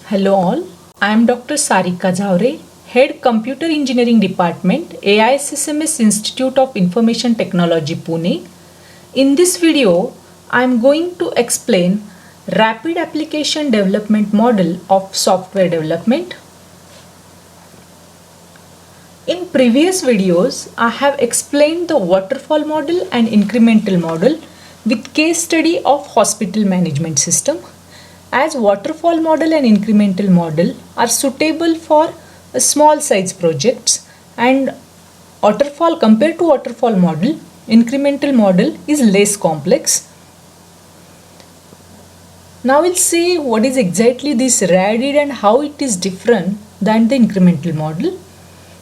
Hello all, I am Dr. Sarika Jhavre, Head Computer Engineering Department, AISSMS Institute of Information Technology, Pune. In this video, I am going to explain Rapid Application Development Model of Software Development. In previous videos, I have explained the waterfall model and incremental model with case study of hospital management system. As waterfall model and incremental model are suitable for small size projects, and waterfall compared to waterfall model, incremental model is less complex. Now we'll see what is exactly this RADl and how it is different than the incremental model.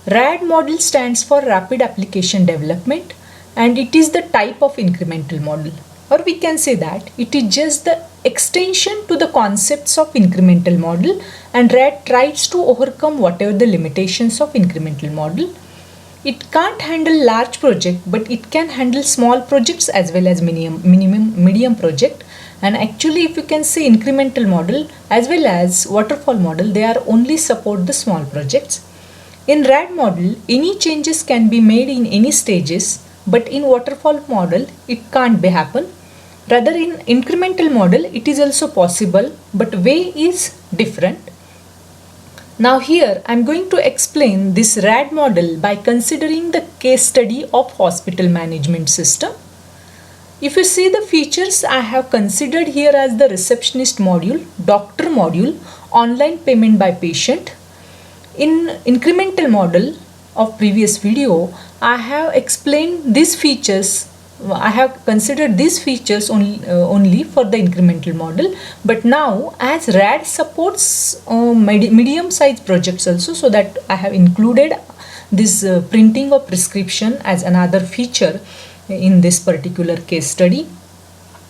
RAD model stands for Rapid Application Development, and it is the type of incremental model, or we can say that it is just the extension to the concepts of incremental model, and RAD tries to overcome whatever the limitations of incremental model. It can't handle large project, but it can handle small projects as well as medium project. And actually, if you can say incremental model as well as waterfall model, they are only support the small projects. In RAD model, any changes can be made in any stages, but in waterfall model, it can't be happen. Rather, in incremental model, it is also possible, but way is different. Now here, I am going to explain this RAD model by considering the case study of hospital management system. If you see the features I have considered here as the receptionist module, doctor module, online payment by patient. In incremental model of previous video, I have explained these features. I have considered these features only for the incremental model, but now as RAD supports medium size projects also, so that I have included this printing of prescription as another feature in this particular case study.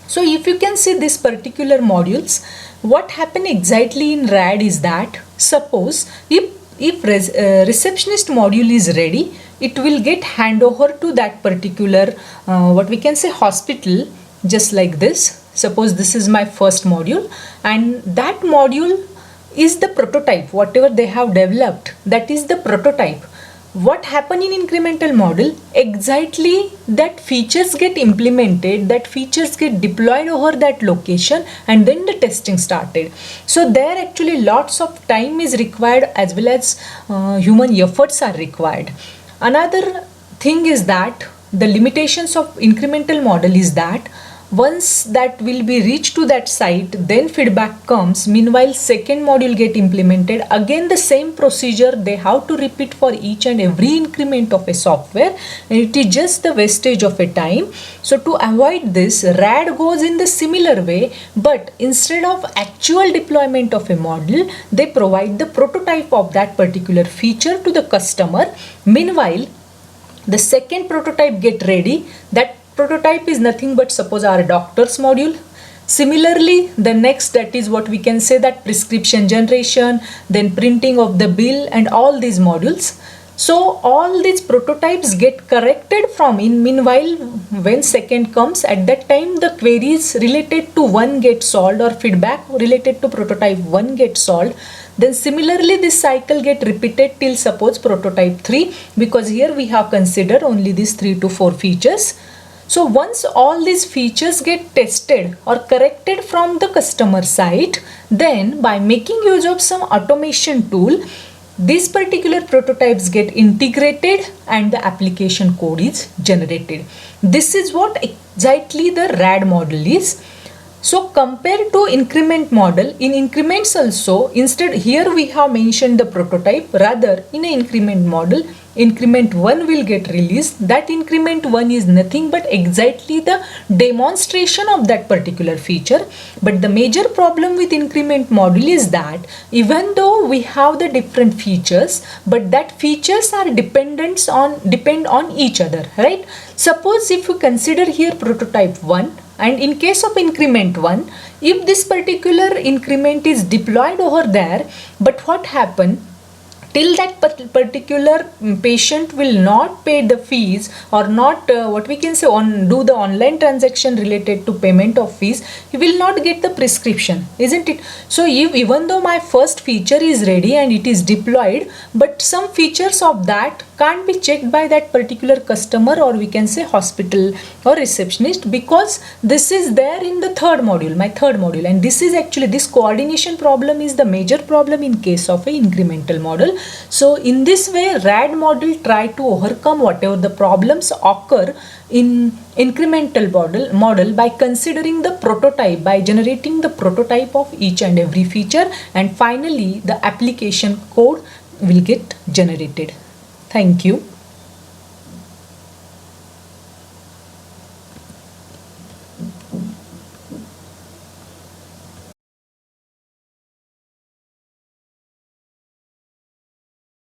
So if you can see this particular modules, what happened exactly in RAD is that suppose if receptionist module is ready, it will get handover to that particular what we can say hospital, just like this. Suppose this is my first module, and that module is the prototype. Whatever they have developed, that is the prototype. What happened in incremental model, exactly that features get implemented, that features get deployed over that location, and then the testing started. So there actually lots of time is required as well as human efforts are required. Another thing is that the limitations of incremental model is that once that will be reached to that site, then feedback comes. Meanwhile, second module get implemented. Again, the same procedure they have to repeat for each and every increment of a software, and it is just the wastage of a time. So to avoid this, RAD goes in the similar way, but instead of actual deployment of a model, they provide the prototype of that particular feature to the customer. Meanwhile, the second prototype get ready. That prototype is nothing but suppose our doctor's module. Similarly, the next, that is what we can say, that prescription generation, then printing of the bill, and all these modules. So all these prototypes get corrected from in. Meanwhile, when second comes, at that time the queries related to one get solved, or feedback related to prototype 1 get solved. Then similarly this cycle get repeated till suppose prototype 3, because here we have considered only these 3 to 4 features. So once all these features get tested or corrected from the customer side, then by making use of some automation tool, these particular prototypes get integrated and the application code is generated. This is what exactly the RAD model is. So compared to increment model, in increments also, instead here we have mentioned the prototype. Rather, in an increment model, increment 1 will get released. That increment 1 is nothing but exactly the demonstration of that particular feature. But the major problem with increment model is that even though we have the different features, but that features are depend on each other, right? Suppose if you consider here prototype 1, and in case of increment 1, if this particular increment is deployed over there, but what happened? till that particular patient will not pay the fees or not what we can say on do the online transaction related to payment of fees, he will not get the prescription, isn't it? So if, even though my first feature is ready and it is deployed, but some features of that can't be checked by that particular customer, or we can say hospital or receptionist, because this is there in the third module, my third module, and this is actually, this coordination problem is the major problem in case of a incremental model. So in this way, RAD model try to overcome whatever the problems occur in incremental model by considering the prototype, by generating the prototype of each and every feature, and finally the application code will get generated. Thank you.